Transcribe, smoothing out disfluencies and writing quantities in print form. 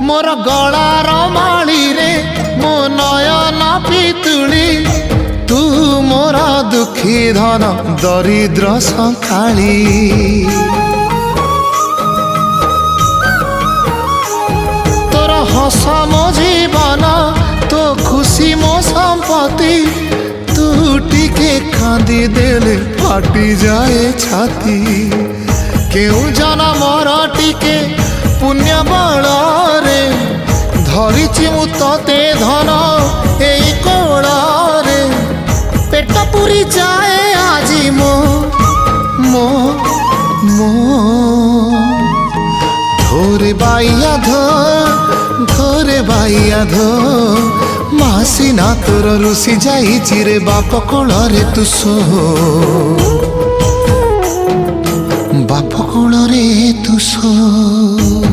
मोर गलार माली रे मो नयन पितुली तू मोर दुखी धन दरिद्र संखाली तोर हस मो जीवन तो खुशी मो संपत्ति तू टिके कांदी देले फाटी जाए छाती केउ जना मोर टिके पुण्य बल रे धरिछि मु तते धन एई कोल रे पेट पुरी जाए आजी मो मो मो धोरे बाइया धोरे बाइया धो मासी ना तोर रुसी जाई चिरे बाप कोल रे तू सो बाप कोल रे तू सो।